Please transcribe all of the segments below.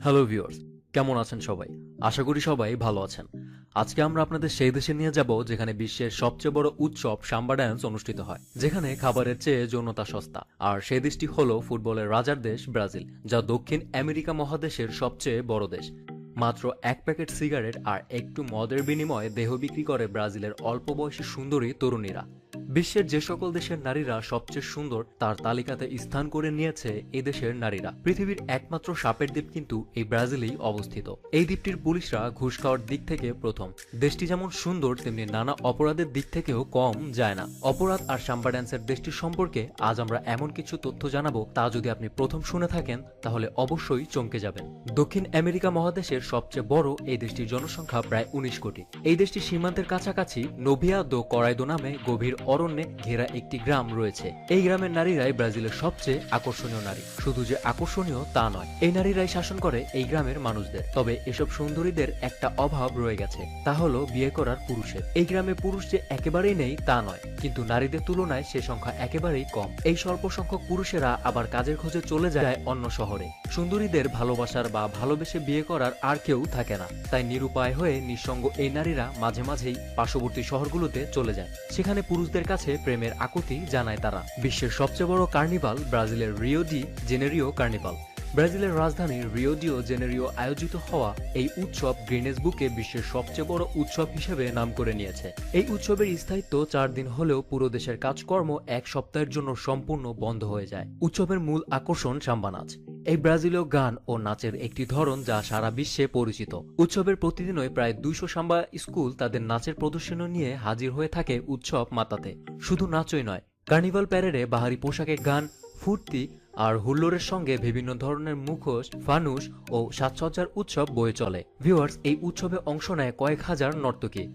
Hello viewers, কেমন আছেন সবাই? আশা করি সবাই ভালো আছেন। আজকে আমরা আপনাদের সেই দেশে নিয়ে যাব যেখানে বিশ্বের সবচেয়ে বড় উৎসব সাম্বা ড্যান্স অনুষ্ঠিত হয়, যেখানে খাবারের চেয়ে যৌনতা সস্তা। আর সেই দেশটি হলো ফুটবলের রাজার দেশ ব্রাজিল, যা দক্ষিণ আমেরিকা মহাদেশের সবচেয়ে বড় দেশ। মাত্র এক প্যাকেট সিগারেট আর একটু মদের বিনিময়ে দেহ বিক্রি করে ব্রাজিলের অল্প বয়সী সুন্দরী তরুণীরা। বিশ্বের যে সকল দেশের নারীরা সবচেয়ে সুন্দর তার তালিকাতে স্থান করে নিয়েছে এই দেশের নারীরা। পৃথিবীর একমাত্র সাপের দ্বীপ কিন্তু এই ব্রাজিলেই অবস্থিত। এই দ্বীপটির পুলিশরা ঘুষ খাওয়ার দিক থেকে প্রথম। দেশটি যেমন সুন্দর তেমনি নানা অপরাধের দিক থেকেও কম যায় না। অপরাধ আর সাম্বা ড্যান্সের দেশটির সম্পর্কে আজ আমরা এমন কিছু তথ্য জানাবো, তা যদি আপনি প্রথম শুনে থাকেন তাহলে অবশ্যই চমকে যাবেন। দক্ষিণ আমেরিকা মহাদেশের সবচেয়ে বড় এই দেশটির জনসংখ্যা প্রায় 19 কোটি। এই দেশটির সীমান্তের কাছাকাছি নোভিয়া দো করাইদো নামে গভীর অরণ্যে ঘেরা একটি গ্রাম রয়েছে। এই গ্রামের নারীরাই ব্রাজিলের সবচেয়ে আকর্ষণীয় নারী। শুধু যে আকর্ষণীয় তা নয়, এই নারীরাই শাসন করে এই গ্রামের মানুষদের। তবে এসব সুন্দরীদের একটা অভাব রয়ে গেছে, তা হলো বিয়ে করার পুরুষের। এই গ্রামে পুরুষ যে একেবারেই নেই তা নয়, কিন্তু নারীদের তুলনায় সে সংখ্যা একেবারেই কম। এই স্বল্প সংখ্যক পুরুষেরা আবার কাজের খোঁজে চলে যায় অন্য শহরে। সুন্দরীদের ভালোবাসার বা ভালোবেসে বিয়ে করার আর কেউ থাকে না, তাই নিরুপায় হয়ে নিঃসঙ্গ এই নারীরা মাঝে মাঝেই পার্শ্ববর্তী শহরগুলোতে চলে যায়। সেখানে পুরুষদের কাছে প্রেমের আকুতি জানায় তারা। বিশ্বের সবচেয়ে বড় কার্নিভাল ব্রাজিলের রিও ডি জেনেরিও কার্নিভাল। ব্রাজিলের রাজধানী রিও ডি জেনেরিও আয়োজিত হওয়া এই উৎসব গ্রিনেস বুকে বিশ্বের সবচেয়ে বড় উৎসব হিসেবে নাম করে নিয়েছে। এই উৎসবের স্থায়িত্ব 4 দিন হলেও পুরো দেশের কাজকর্ম এক সপ্তাহের জন্য সম্পূর্ণ বন্ধ হয়ে যায়। উৎসবের মূল আকর্ষণ সাম্বা নাচ। এই ব্রাজিলীয় গান ও নাচের একটি ধরন যা সারা বিশ্বে পরিচিত। উৎসবের প্রতিদিনই প্রায় 200 সাম্বা স্কুল তাদের নাচের প্রদর্শনী নিয়ে হাজির হয়ে থাকে উৎসব মাতাতে। শুধু নাচই নয়, কার্নিভাল প্যারেডে বাহারি পোশাকে গান, ফুর্তি আর হুল্লোড়ের সঙ্গে বিভিন্ন ধরনের মুখোশ, ফানুস ও সাজসজ্জার উৎসব বয়ে চলে। ভিউয়ার্স, এই উৎসবে অংশ নেয় কয়েক হাজার নর্তকী।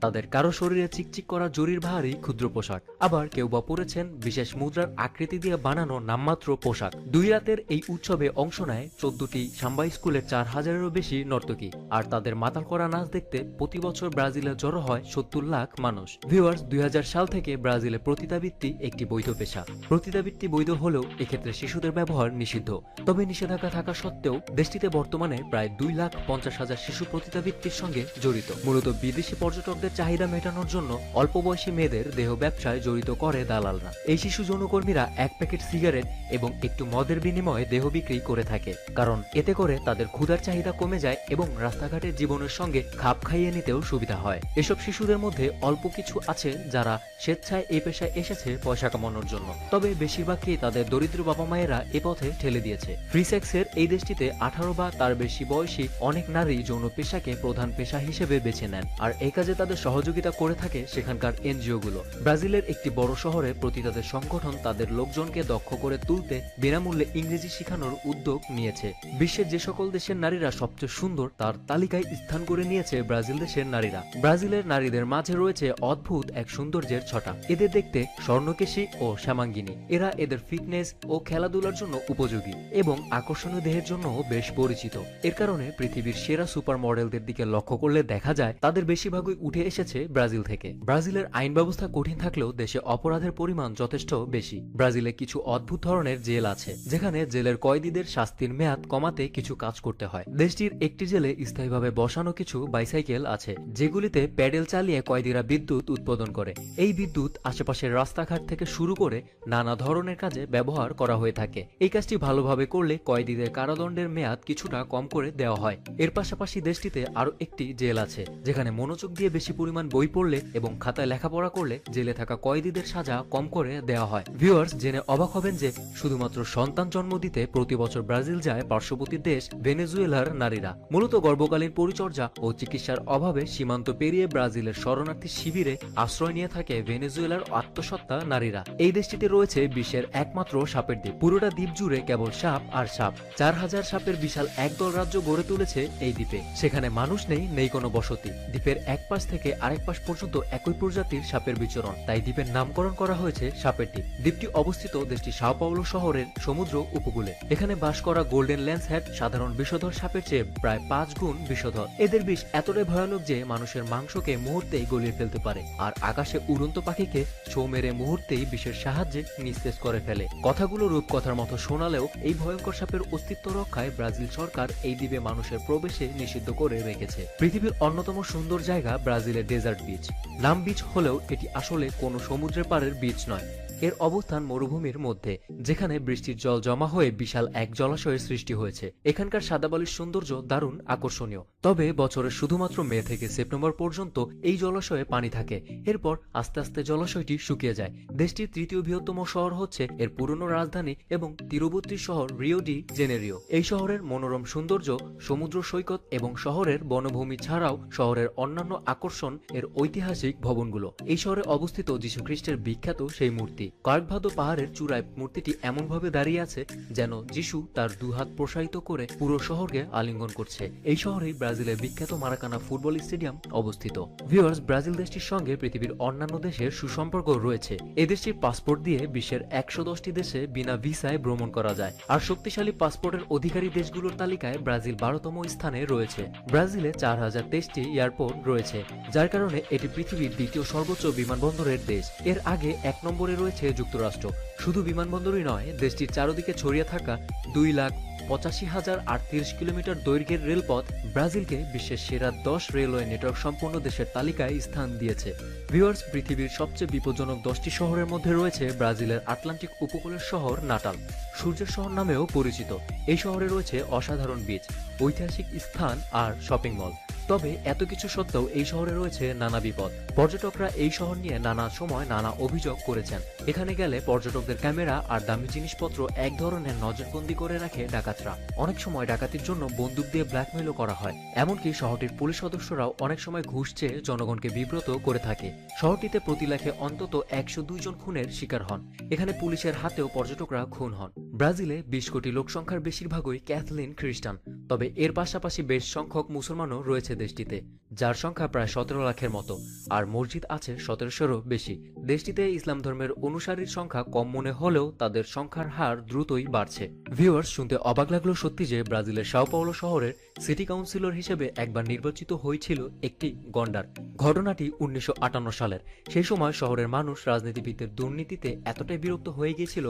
তাদের কারো শরীরে চিকচিক করা জরির ভারী ক্ষুদ্র পোশাক, আবার কেউ বা পরেছেন বিশেষ মুদ্রার আকৃতি দিয়ে বানানো নামমাত্র পোশাক। 2 রাতের এই উৎসবে অংশ নেয় 14টি সাম্বা স্কুলের 4000-এরও বেশি নর্তকী। আর তাদের মাতাল করা নাচ দেখতে প্রতি বছর ব্রাজিলে জড়ো হয় 70 লাখ মানুষ। ভিউয়ার্স, 2000 সাল থেকে ব্রাজিলে পতিতাবৃত্তি একটি বৈধ পেশা। পতিতাবৃত্তি বৈধ হলেও এক্ষেত্রে শিশুদের ব্যবহার নিষিদ্ধ। তবে নিষেধাজ্ঞা থাকা সত্ত্বেও দেশটিতে বর্তমানে প্রায় 2,50,000 শিশু পতিতাবৃত্তির সঙ্গে জড়িত। মূলত বিদেশি পর্যটকদের চাহিদা মেটানোর জন্য অল্প বয়সী মেয়েদের দেহ ব্যবসায় জড়িত করে দালালরা। এই শিশু যৌনকর্মীরা এক প্যাকেট সিগারেট এবং একটু মদের বিনিময়ে দেহ বিক্রি করে থাকে, কারণ এতে করে তাদের ক্ষুধার চাহিদা কমে যায় এবং রাস্তাঘাটের জীবনের সঙ্গে খাপ খাইয়ে নিতেও সুবিধা হয়। এসব শিশুদের মধ্যে অল্প কিছু আছে যারা স্বেচ্ছায় এই পেশায় এসেছে পয়সা কামানোর জন্য, তবে বেশিরভাগই তাদের দরিদ্র বাবা মায়েরা এ পথে ঠেলে দিয়েছে। ফ্রি সেক্সের এই দেশটিতে 18 বা তার বেশি বয়সী অনেক নারী যৌন পেশাকে প্রধান পেশা হিসেবে বেছে নেন, আর এই কাজে তাদের সহযোগিতা করে থাকে সেখানকার এনজিও গুলো। ব্রাজিলের একটি বড় শহরে প্রতি তাদের সংগঠন তাদের লোকজনকে দক্ষ করে তুলতে বিনামূল্যে ইংরেজি শেখানোর উদ্যোগ নিয়েছে। বিশ্বের যে সকল দেশের নারীরা সবচেয়ে সুন্দর তার তালিকায় স্থান করে নিয়েছে ব্রাজিল দেশের নারীরা। ব্রাজিলের নারীদের মাঝে রয়েছে অদ্ভুত এক সৌন্দর্যের ছটা। এদের দেখতে স্বর্ণকেশী ও শ্যামাঙ্গিনী। এরা এদের ফিটনেস ও খেলাধুলার জন্য উপযোগী এবং আকর্ষণীয় দেহের জন্য বেশ পরিচিত। এর কারণে পৃথিবীর সেরা সুপার মডেলদের দিকে লক্ষ্য করলে দেখা যায় তাদের বেশিরভাগই উঠে এসেছে ব্রাজিল থেকে। ব্রাজিলের আইন ব্যবস্থা কঠিন থাকলেও দেশে অপরাধের পরিমাণ যথেষ্ট বেশি। ব্রাজিলে কিছু অদ্ভুত ধরনের জেল আছে, যেখানে জেলের কয়েদিদের শাস্তির মেয়াদ কমাতে কিছু কাজ করতে হয়। দেশটির একটি জেলে স্থায়ীভাবে বসানো কিছু বাইসাইকেল আছে, যেগুলিতে প্যাডেল চালিয়ে কয়েদিরা বিদ্যুৎ উৎপাদন করে। এই বিদ্যুৎ আশেপাশের রাস্তাঘাট থেকে শুরু করে নানা ধরনের কাজে ব্যবহার করা হয়ে থাকে। এই কাজটি ভালোভাবে করলে কয়েদিদের কারাদণ্ডের মেয়াদ কিছুটা কম করে দেওয়া হয়। এর পাশাপাশি দেশটিতে আরো একটি জেল আছে, যেখানে মনোযোগ দিয়ে বেশি পরিমাণ বই পড়লে এবং খাতায় লেখাপড়া করলে জেলে থাকা কয়েদিদের সাজা কম করে দেওয়া হয়। ভিউয়ার্স, জেনে অবাক হবেন যে শুধুমাত্র সন্তান জন্ম দিতে প্রতি বছর ব্রাজিল যায় পার্শ্ববর্তী দেশ ভেনেজুয়েলার নারীরা। মূলত গর্ভকালীন পরিচর্যা ও চিকিৎসার অভাবে সীমান্ত পেরিয়ে ব্রাজিলের শরণার্থী শিবিরে আশ্রয় নিয়ে থাকে ভেনেজুয়েলার আত্মসত্ত্বা নারীরা। এই দেশটিতে রয়েছে বিশ্বের একমাত্র সাপের দ্বীপ। পুরোটা দ্বীপ জুড়ে কেবল সাপ আর সাপ। 4000 সাপের বিশাল একদল রাজ্য গড়ে তুলেছে এই দ্বীপে। সেখানে মানুষ নেই, নেই কোনো বসতি। দ্বীপের এক পাশ থেকে থেকে আরেক পাশ পর্যন্ত একই প্রজাতির সাপের বিচরণ, তাই দ্বীপের নামকরণ করা হয়েছে সাপের দ্বীপ। দ্বীপটি অবস্থিত দেশটির সাও পাওলো শহরের সমুদ্র উপকূলে। এখানে বাস করা গোল্ডেন ল্যান্সহ্যাট সাধারণ বিষধর সাপের চেয়ে প্রায় 5 গুণ বিষধর। এদের বিষ এতটাই ভয়ানক যে মানুষের মাংসকে মুহূর্তেই গলিয়ে ফেলতে পারে, আর আকাশে উড়ন্ত পাখিকে ছোঁ মেরে মুহূর্তেই বিষের সাহায্যে নিস্তেজ করে ফেলে। কথাগুলো রূপকথার মতো শোনালেও এই ভয়ঙ্কর সাপের অস্তিত্ব রক্ষায় ব্রাজিল সরকার এই দ্বীপে মানুষের প্রবেশে নিষিদ্ধ করে রেখেছে। পৃথিবীর অন্যতম সুন্দর জায়গা ব্রাজিলের ডেজার্ট বিচ। নাম বিচ হলেও এটি আসলে কোনো সমুদ্রের পাড়ের বিচ নয়। এর অবস্থান মরুভূমির মধ্যে, যেখানে বৃষ্টির জল জমা হয়ে বিশাল এক জলাশয়ের সৃষ্টি হয়েছে। এখানকার সাদাবালির সৌন্দর্য দারুণ আকর্ষণীয়। তবে বছরের শুধুমাত্র মে থেকে সেপ্টেম্বর পর্যন্ত এই জলাশয়ে পানি থাকে। এরপর আস্তে আস্তে জলাশয়টি শুকিয়ে যায়। দেশটির তৃতীয় বৃহত্তম শহর হচ্ছে এর পুরনো রাজধানী এবং তীরবর্তী শহর রিও ডি জেনেরিও। এই শহরের মনোরম সৌন্দর্য, সমুদ্র সৈকত এবং শহরের বনভূমি ছাড়াও শহরের অন্যান্য আকর্ষণ এর ঐতিহাসিক ভবনগুলো। এই শহরে অবস্থিত যীশু খ্রিস্টের বিখ্যাত সেই মূর্তি। কয়েকভাদো পাহাড়ের চূড়ায় মূর্তিটি এমনভাবে দাঁড়িয়ে আছে যেন যিশু তার দুহাত প্রসারিত করে পুরো শহরকে আলিঙ্গন করছে। এই শহরেই ব্রাজিলের বিখ্যাত মারাকানা ফুটবল স্টেডিয়াম অবস্থিত। ভিউয়ার্স, ব্রাজিল দেশটির সঙ্গে পৃথিবীর অন্যান্য দেশের সুসম্পর্ক রয়েছে। এই দেশটির পাসপোর্ট দিয়ে বিশ্বের 110টি দেশে বিনা ভিসায় ভ্রমণ করা যায়, আর শক্তিশালী পাসপোর্টের অধিকারী দেশগুলোর তালিকায় ব্রাজিল 12তম স্থানে রয়েছে। ব্রাজিলে 4023টি এয়ারপোর্ট রয়েছে, যার কারণে এটি পৃথিবীর দ্বিতীয় সর্বোচ্চ বিমানবন্দরের দেশ। এর আগে 1 নম্বরে রয়েছে যুক্তরাষ্ট্র। শুধু বিমানবন্দরই নয়, দেশটির চারদিকে ছড়িয়ে থাকা 2,85,038 কিলোমিটার দৈর্ঘ্যের রেলপথ ব্রাজিলকে বিশ্বের সেরা 10 রেলওয়ে নেটওয়ার্ক সম্পন্ন দেশের তালিকায় স্থান দিয়েছে। ভিউয়ার্স, পৃথিবীর সবচেয়ে বিপজ্জনক 10টি শহরের মধ্যে রয়েছে ব্রাজিলের আটলান্টিক উপকূলের শহর নাটাল, সূর্যের শহর নামেও পরিচিত। এই শহরে রয়েছে অসাধারণ বিচ, ঐতিহাসিক স্থান আর শপিং মল। তবে এত কিছু সত্ত্বেও এই শহরে রয়েছে নানা বিপদ। পর্যটকরা এই শহর নিয়ে নানা সময় নানা অভিযোগ করেছেন। এখানে গেলে পর্যটকদের ক্যামেরা আর দামি জিনিসপত্র এক ধরনের নজরবন্দি করে রাখে ডাকাতরা। অনেক সময় ডাকাতির জন্য বন্দুক দিয়ে ব্ল্যাকমেলও করা হয়। এমনকি শহরটির পুলিশ সদস্যরাও অনেক সময় ঘুষ চেয়ে জনগণকে বিব্রত করে থাকে। শহরটিতে প্রতি লাখে অন্তত 102 জন খুনের শিকার হন। এখানে পুলিশের হাতেও পর্যটকরা খুন হন। ব্রাজিলে 20 কোটি লোক সংখ্যার বেশিরভাগই ক্যাথলিক খ্রিস্টান। তবে এর পাশাপাশি বেশ সংখ্যক মুসলমানও রয়েছে দেশটিতে, যার সংখ্যা প্রায় 17 লাখের মতো, আর মসজিদ আছে 1700-এরও বেশি। দেশটিতে ইসলাম ধর্মের অনুসারীর সংখ্যা কম মনে হলেও তাদের সংখ্যার হার দ্রুতই বাড়ছে। ভিউয়ার্স, শুনতে অবাক লাগলো সত্যি যে ব্রাজিলের সাও পাওলো শহরের সিটি কাউন্সিলর হিসেবে একবার নির্বাচিত হয়েছিল একটি গন্ডার। ঘটনাটি 1958 সালের। সেই সময় শহরের মানুষ রাজনীতিবিদদের দুর্নীতিতে এতটাই বিরক্ত হয়ে গিয়েছিল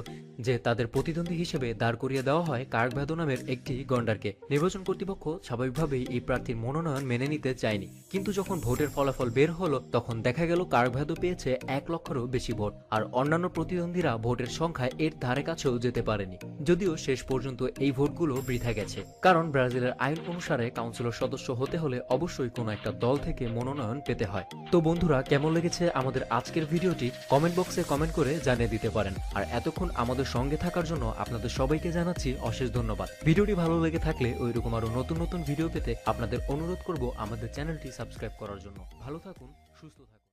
যে তাদের প্রতিদ্বন্দ্বী হিসেবে দাঁড় করিয়ে দেওয়া হয় কার্কভ্যাদো নামের একটি গন্ডারকে। নির্বাচন কর্তৃপক্ষ স্বাভাবিকভাবেই এই প্রার্থীর মনোনয়ন মেনে নিতে চায়নি, কিন্তু যখন ভোটের ফলাফল বের হলো তখন দেখা গেল কার্কভ্যাদো পেয়েছে 1 লক্ষেরও বেশি ভোট, আর অন্যান্য প্রতিদ্বন্দ্বীরা ভোটের সংখ্যায় এর ধারে কাছেও যেতে পারেনি। যদিও শেষ পর্যন্ত এই ভোটগুলো বৃথা গেছে, কারণ ব্রাজিলের আইন অনুসারে কাউন্সিলর সদস্য হতে হলে অবশ্যই কোনো একটা দল থেকে মনোনয়ন পেতে হয়। তো বন্ধুরা, কেমন লেগেছে আমাদের আজকের ভিডিওটি কমেন্ট বক্সে কমেন্ট করে জানিয়ে দিতে পারেন। আর এতক্ষণ আমাদের সঙ্গে থাকার জন্য আপনাদের সবাইকে জানাচ্ছি অশেষ ধন্যবাদ। ভিডিওটি ভালো লেগে থাকলে ওইরকম আরো নতুন নতুন ভিডিও পেতে আপনাদের অনুরোধ করব আমাদের চ্যানেলটি সাবস্ক্রাইব করার জন্য। ভালো থাকুন, সুস্থ থাকুন।